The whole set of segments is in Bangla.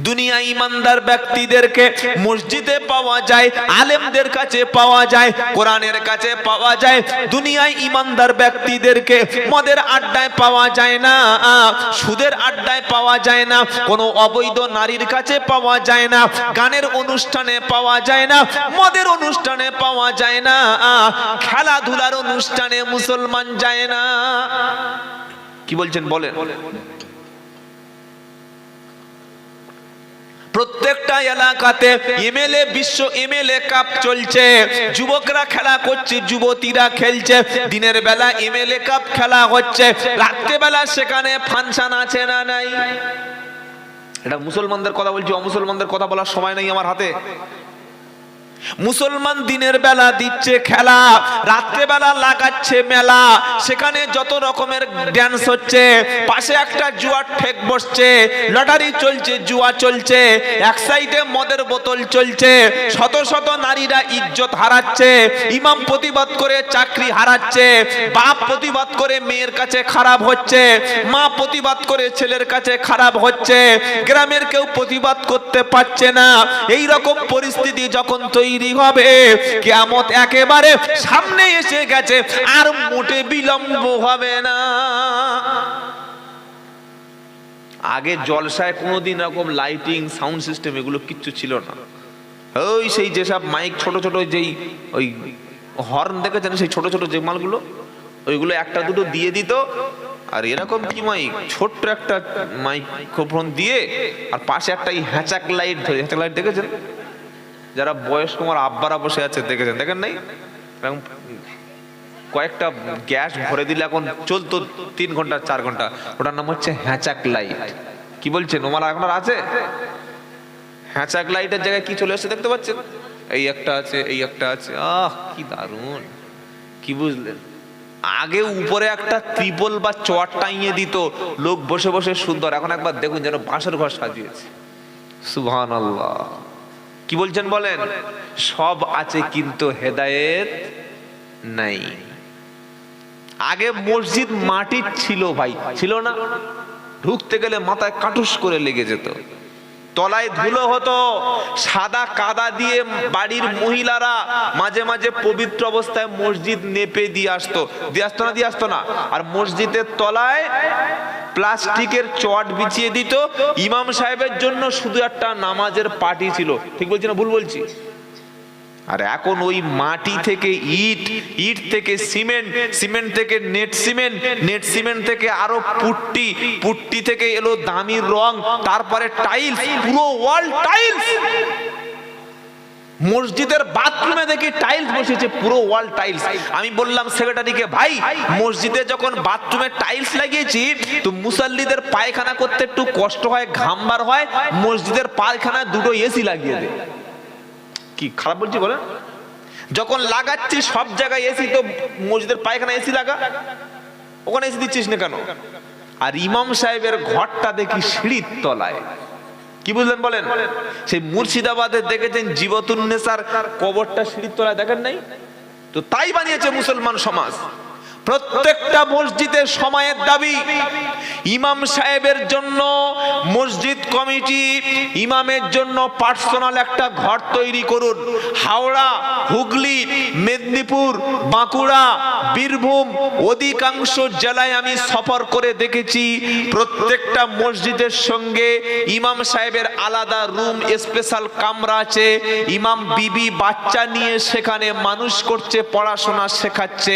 দুনিয়া ইমানদার ব্যক্তিদেরকে মসজিদে পাওয়া যায়, আলেমদের কাছে পাওয়া যায়, কোরআনের কাছে পাওয়া যায়। দুনিয়ায় ইমানদার ব্যক্তিদেরকে মদের আড্ডায় পাওয়া যায় না, সুদের আড্ডায় পাওয়া যায় না, কোনো অবৈধ নারীর কাছে পাওয়া যায় না, গানের অনুষ্ঠানে পাওয়া যায় না, মদের অনুষ্ঠানে পাওয়া যায় না, খেলাধুলার অনুষ্ঠানে মুসলমান যায় না। কি বলছেন বলেন? প্রত্যেকটা এলাকাতে এমএলএ বিশ্ব এমএলএ কাপ চলছে, যুবকরা খেলা করছে, যুবতীরা খেলছে। দিনের বেলা এমএলএ কাপ খেলা হচ্ছে, রাত্রে বেলা সেখানে ফাংশন আছে না নাই? এটা মুসলমানদের কথা বলছি, অমুসলমানদের কথা বলার সময় নেই আমার হাতে। মুসলমান দিনের বেলা দিচ্ছে খেলা, রাত্রে বেলা লাগাচ্ছে মেলা, সেখানে যত রকমের ড্যান্স হচ্ছে, পাশে একটা জুয়ার ঠেক বসছে, লটারি চলছে, জুয়া চলছে, এক সাইডে মদের বোতল চলছে, শত শত নারীরা ইজ্জত হারাচ্ছে, ইমাম প্রতিবাদ করে চাকরি হারাচ্ছে, বাপ প্রতিবাদ করে মেয়ের কাছে খারাপ হচ্ছে, মা প্রতিবাদ করে ছেলের কাছে খারাপ হচ্ছে, গ্রামের কেউ প্রতিবাদ করতে পারছে না। এই রকম পরিস্থিতি যখন তৈরি হবে, কিয়ামত একেবারে সামনে এসে গেছে, আর মোটে বিলম্ব হবে না। আগে জলসায় কোনোদিন এরকম লাইটিং সাউন্ড সিস্টেম এগুলো কিচ্ছু ছিল না। ওই সেই যেসব মাইক ছোট ছোট যেই ওই হর্ন দেখেছেন, সেই ছোট ছোট যে মালগুলো, ওইগুলো একটা দুটো দিয়ে দিত। আর এরকম কি মাইক, ছোট্ট একটা মাইক্রোফোন দিয়ে, আর পাশে একটা হ্যাচাক লাইট ধরে, হ্যাচাক লাইট দেখেছেন? যারা বয়স্ক আমার আব্বারা বসে আছে দেখেছেন, দেখেন নাই? কয়েকটা গ্যাস ভরে দিলে এখন চলতো 3 ঘন্টা 4 ঘন্টা, ওটার নাম হচ্ছে হ্যাচাক লাইট। কি বলছেন, ওমার এখন আর আছে? হ্যাচাক লাইটের জায়গায় কি চলে এসেছে দেখতে পাচ্ছেন? এই একটা আছে, এই একটা আছে। আহ কি দারুণ! কি বুঝলেন? আগে উপরে একটা ত্রিপল বা চট টাঙিয়ে দিত, লোক বসে বসে সুন্দর। এখন একবার দেখুন যেন বাঁশের ঘর সাজিয়েছে। সুবহানাল্লাহ। কি বলছেন বলেন? সব আছে কিন্তু হেদায়েত নাই। আগে মসজিদ মাটির ছিল ভাই, ছিল না? ঢুকতে গেলে মাথায় কাটুস করে লেগে যেত, তলায় ধুলো হতো, সাদা কাদা দিয়ে বাড়ির মহিলারা মাঝে মাঝে পবিত্র অবস্থায় মসজিদ নেপে দিয়ে আসতো না? আর মসজিদের তলায় প্লাস্টিকের চট বিছিয়ে দিত। ইমাম সাহেবের জন্য শুধু একটা নামাজের পাটি ছিল। ঠিক বলছি না ভুল বলছি? আর এখন ওই মাটি থেকে ইট, ইট থেকে সিমেন্ট, সিমেন্ট থেকে নেট সিমেন্ট, নেট সিমেন্ট থেকে আরো পুট্টি, পুট্টি থেকে এলো দামি রং, তারপরে টাইলস, পুরো ওয়াল টাইলস। মসজিদের বাথরুমে দেখি টাইলস বসেছে, পুরো ওয়াল টাইলস। আমি বললাম সেক্রেটারিকে, ভাই মসজিদে যখন বাথরুমে টাইলস লাগিয়েছি তো মুসাল্লিদের পায়খানা করতে একটু কষ্ট হয়, ঘাম বার হয়, মসজিদের পায়খানায় দুটো এসি লাগিয়ে দে। কি খারাপ বলছি বলেন? যখন লাগাচ্ছি সব জায়গায় এসি, তো মসজিদের পায়খানা এসি লাগা, ওখানে এসি দিচ্ছিস না কেন? আর ইমাম সাহেবের ঘরটা দেখি সিঁড়ির তলায়। কি বুঝলেন বলেন? সেই মুর্শিদাবাদে দেখেছেন জীবতুন্নেসার কবরটা সিঁড়ির তলায়, দেখেন নাই? তো তাই বানিয়েছে মুসলমান সমাজ। প্রত্যেকটা মসজিদের সময়ের দাবি, ইমাম সাহেবের জন্য মসজিদ কমিটি ইমামের জন্য পার্সোনাল একটা ঘর তৈরি করুন। হাওড়া, হুগলি, মেদিনীপুর, বাঁকুড়া, বীরভূম, অধিকাংশ জেলায় আমি সফর করে দেখেছি, প্রত্যেকটা মসজিদের সঙ্গে ইমাম সাহেবের আলাদা রুম, স্পেশাল কামরা আছে। ইমাম বিবি বাচ্চা নিয়ে সেখানে মানুষ করছে, পড়াশোনা শেখাচ্ছে।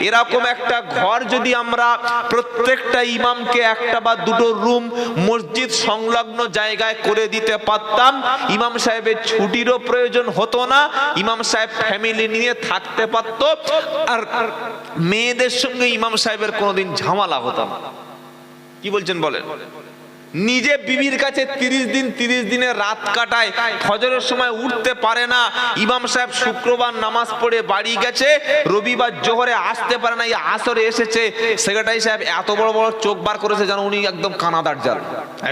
এরকম একটা ঘর যদি আমরা প্রত্যেকটা ইমামকে একটা বা দুটো রুম মসজিদ সংলগ্ন জায়গায় করে দিতে পারতাম, ইমাম সাহেবের ছুটিরও প্রয়োজন হতো না, ইমাম সাহেব ফ্যামিলি নিয়ে থাকতে পারতো, আর মেয়েদের সঙ্গে ইমাম সাহেবের কোনোদিন ঝামেলা হতো না। কি বলছেন বলেন? নিজে বিবির কাছে 30 দিনের রাত কাটায়, ফজরের সময় উঠতে পারে না। ইমাম সাহেব শুক্রবার নামাজ পড়ে বাড়ি গেছে, রবিবার জোহরে আসতে পারে না, আসরে এসেছে। সেক্রেটারি সাহেব এত বড় বড় চোখ বার করেছে যেন উনি একদম কানাদার জাল,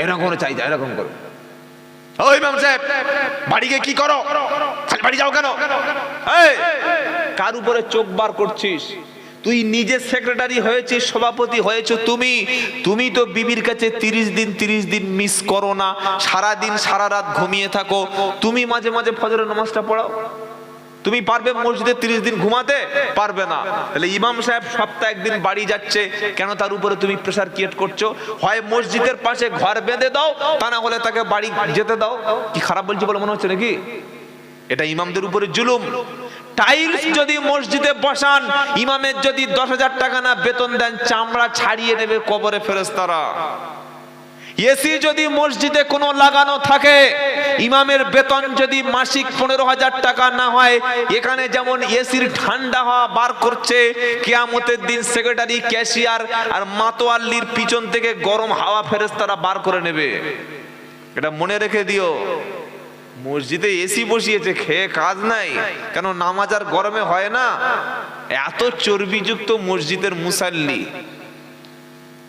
এরকম করে চাই, এরকম করে। ও ইমাম সাহেব, বাড়ি গিয়ে কি করো? বাড়ি যাও কেন? কার উপরে চোখ বার করছিস? তুই নিজে সেক্রেটারি হয়েছিস, সভাপতি হয়েছে তুমি, তুমি তো বিবির কাছে 30 দিন মিস করো না, সারা দিন সারা রাত ঘুমিয়ে থাকো, তুমি মাঝে মাঝে ফজরের নামাজটা পড়াও। তুমি পারবে মসজিদে 30 দিন ঘুমাতে? পারবে না। তাহলে ইমাম সাহেব সপ্তাহে একদিন বাড়ি যাচ্ছে কেন? তার উপরে তুমি প্রেসার ক্রিয়েট করছো। হয় মসজিদের পাশে ঘর বেঁধে দাও, তা না হলে তাকে বাড়ি যেতে দাও। কি খারাপ বলছি বলে মনে হচ্ছে নাকি? এটা ইমামদের উপরে জুলুম। টাইলস যদি মসজিদে বসান, ইমামের যদি 10,000 টাকা না বেতন দেন, চামড়া ছাড়িয়ে নেবে কবরে ফেরেশতারা। এসি যদি মসজিদে কোনো লাগানো থাকে, ইমামের বেতন যদি মাসিক 15,000 টাকা না হয়, এখানে যেমন এসির ঠান্ডা হাওয়া বার করছে, কিয়ামতের দিন সেক্রেটারি, ক্যাশিয়ার আর মাতোয়াল্লির পিছন থেকে গরম হাওয়া ফেরেশতারা বার করে নেবে। এটা মনে রেখে দিও। মসজিদে এসি বসিয়েছে, খেয়ে কাজ নাই, কেন? নামাজ আর গরমে হয় না। এত চর্বিযুক্ত মসজিদের মুসাল্লি,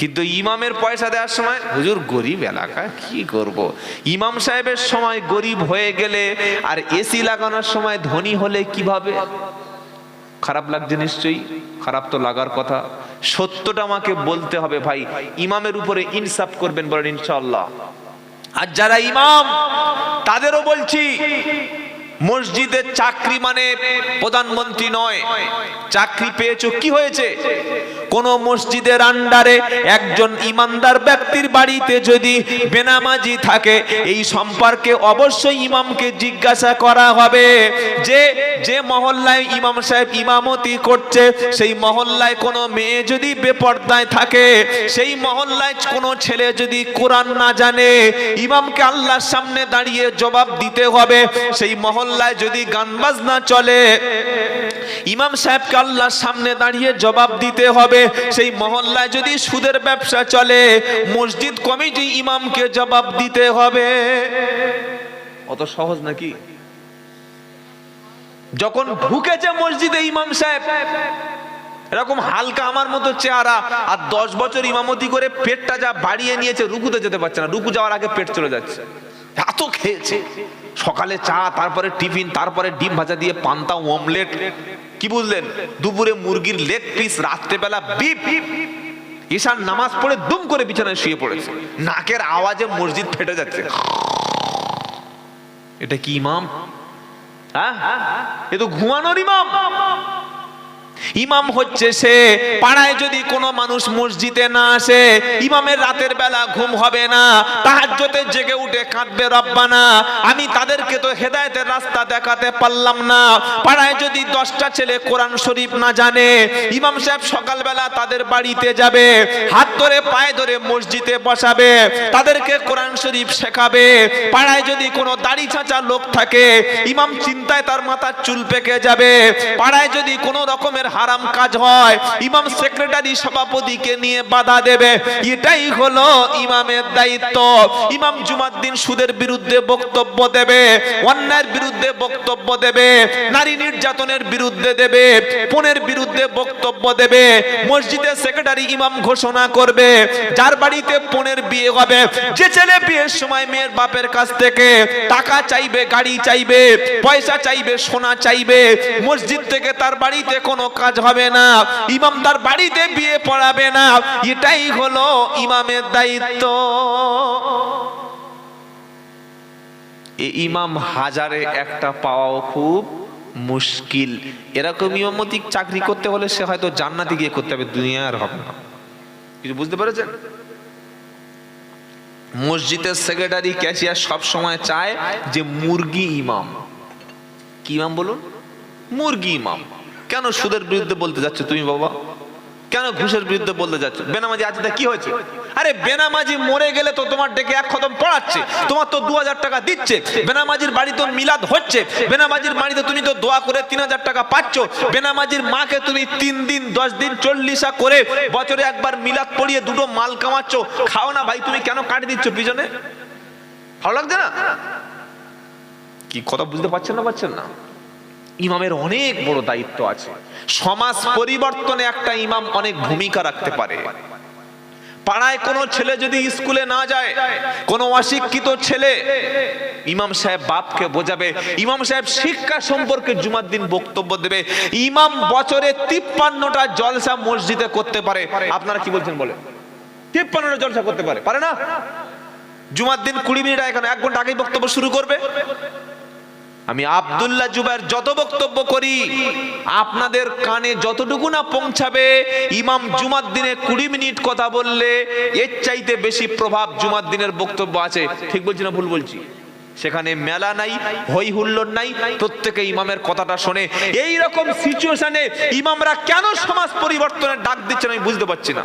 কিন্তু ইমামের পয়সা দেওয়ার সময় হুজুর গরিব এলাকা, কি করব। ইমাম সাহেবের সময় গরিব হয়ে গেলে আর এসি লাগানোর সময় ধনী হলে কিভাবে? খারাপ লাগছে নিশ্চয়ই, খারাপ তো লাগার কথা। সত্যটা আমাকে বলতে হবে ভাই। ইমামের উপরে ইনসাফ করবেন বলেন ইনশাআল্লাহ। আর যারা ইমাম তাদেরও বলছি, মসজিদের চাকরি মানে প্রধানমন্ত্রী নয়। চাকরি পেয়েছো, কি হয়েছে? কোন মসজিদের আন্ডারে একজন ইমানদার ব্যক্তির বাড়িতে যদি বেনামাজি থাকে, এই সম্পর্কে অবশ্যই ইমামকে জিজ্ঞাসা করা হবে যে যে মহল্লায় ইমাম সাহেব ইমামতি করছে, সেই মহল্লায় কোনো মেয়ে যদি বেপরদায় থাকে, সেই মহল্লায় কোনো ছেলে যদি কোরআন না জানে, ইমামকে আল্লাহর সামনে দাঁড়িয়ে জবাব দিতে হবে। সেই মহল্লায় যদি গান বাজনা চলে, ইমাম সাহেবকে আল্লাহর সামনে দাঁড়িয়ে জবাব দিতে হবে। সেই মহল্লায় যদি সুদের ব্যবসা চলে, মসজিদ কমিটি ইমামকে জবাব দিতে হবে। অত সহজ নাকি? যখন ঢুকেছে মসজিদে ইমাম সাহেব, এরকম হালকা আমার মতো চেহারা, আর 10 বছর ইমামতি করে পেটটা যা বাড়িয়ে নিয়েছে, রুকুতে যেতে পারছে না, রুকু যাওয়ার আগে পেট চলে যাচ্ছে। এত খেয়েছে, সকালে চা, তারপরে টিফিন, তারপরে ডিম ভাজা দিয়ে পান্তা, অমলেট, কি বুঝলেন, দুপুরে মুরগির লেগ পিস, রাত্রেবেলা বিপ। ঈশার নামাজ পড়ে দুম করে বিছানায় শুয়ে পড়েছে, নাকের আওয়াজে মসজিদ ফেটে যাচ্ছে। এটা কি ইমাম? হ্যাঁ, এ তো ঘুমানোর ইমাম। ইমাম হচ্ছে সে, পাড়ায় যদি কোনো মানুষ মসজিদে না আসে, ইমামের রাতের বেলা ঘুম হবে না, তাহাজ্জুদে জেগে উঠে কাঁদবে, রব্বানা আমি তাদেরকে তো হেদায়েতের রাস্তা দেখাতে পারলাম না। পাড়ায় যদি 10টা ছেলে কোরআন শরীফ না জানে, ইমাম সাহেব সকালবেলা তাদের বাড়িতে যাবে, হাত ধরে পায়ে ধরে মসজিদে বসাবে, তাদেরকে কোরআন শরীফ শেখাবে। পাড়ায় যদি কোনো দাড়ি চাঁচা লোক থাকে, ইমাম চিন্তায় তার মাথার চুল পেকে যাবে। পাড়ায় যদি কোনো রকমের হারাম কাজ হয়, ইমাম সেক্রেটারি, সভাপতিকে নিয়ে বাধা দেবে। এটাই হলো ইমামের দায়িত্ব। ইমাম জুমার দিন সুদের বিরুদ্ধে বক্তব্য দেবে, অন্যায়ের বিরুদ্ধে বক্তব্য দেবে, নারী নির্যাতনের বিরুদ্ধে দেবে, পণের বিরুদ্ধে বক্তব্য দেবে। মসজিদের সেক্রেটারি ইমাম ঘোষণা করবে, যার বাড়িতে পণের বিয়ে হবে, যে ছেলে বিয়ের সময় মেয়ের বাপের কাছ থেকে টাকা চাইবে, গাড়ি চাইবে, পয়সা চাইবে, সোনা চাইবে, মসজিদ থেকে তার বাড়িতে কোনো কাজ হবে না, ইমাম তার বাড়িতে বিয়ে পড়াবে না। এটাই হলো ইমামের দায়িত্ব। এই ইমাম হাজারে একটা পাওয়াও খুব মুশকিল। এরকম ইমামতি চাকরি করতে হলে সে হয়তো জান্নাতে গিয়ে করতে হবে, দুনিয়ার হবে না। কিছু বুঝতে পেরেছেন? মসজিদের সেক্রেটারি, ক্যাশিয়ার সব সময় চায় যে মুরগি ইমাম। কি ইমাম বলুন? মুরগি ইমাম। কেন সুদের বিরুদ্ধে বলতে যাচ্ছ তুমি বাবা? কেন ঘুষের বিরুদ্ধে বলতে যাচ্ছ? বেনামাজি আছে, তা কি হয়েছে? আরে বেনামাজি মরে গেলে তো তোমার ডেকে এক খতম পড়াচ্ছে, তোমার তো 2000 টাকা দিচ্ছে। বেনামাজির বাড়িতে মিলাদ হচ্ছে, বেনামাজির বাড়িতে তুমি তো দোয়া করে 3000 টাকা পাচ্ছ। বেনামাজির মাকে তুমি 3 দিন 10 দিন 40 করে বছরে একবার মিলাদ পড়িয়ে দুটো মাল কামাচ্ছ। খাও না ভাই, তুমি কেন কাটি দিচ্ছ পিছনে? ভালো লাগছে না? কি কথা বুঝতে পারছেন না? পাচ্ছেন না? ইমামের অনেক বড় দায়িত্ব আছে। সমাজ পরিবর্তনে একটা ইমাম অনেক ভূমিকা রাখতে পারে। পাড়ায় কোনো ছেলে যদি স্কুলে না যায়, কোনো অশিক্ষিত ছেলে, ইমাম সাহেব বাপকে বোঝাবে, ইমাম সাহেব শিক্ষা সম্পর্কে জুমার দিন বক্তব্য দেবে। ইমাম বছরে 53টা জলসা মসজিদে করতে পারে। আপনারা কি বলছেন বলে? 53টা জলসা করতে পারে? পারে না? জুমার দিন 20 মিনিট আগে, 1 ঘন্টা আগেই বক্তব্য শুরু করবে। আমি আব্দুল্লাহ জুবায়ের যত বক্তব্য করি, আপনাদের কানে যতটুকু না পৌঁছাবে, ইমাম জুমার দিনে 20 মিনিট কথা বললে এর চাইতে বেশি প্রভাব জুমার দিনের বক্তব্য আছে। ঠিক বলছি না ভুল বলছি? সেখানে মেলা নাই, হই হুল্লোড় নাই, প্রত্যেকে ইমামের কথাটা শোনে। এই রকম সিচুয়েশনে ইমামরা কেন সমাজ পরিবর্তনের ডাক দিচ্ছেন আমি বুঝতে পারছি না।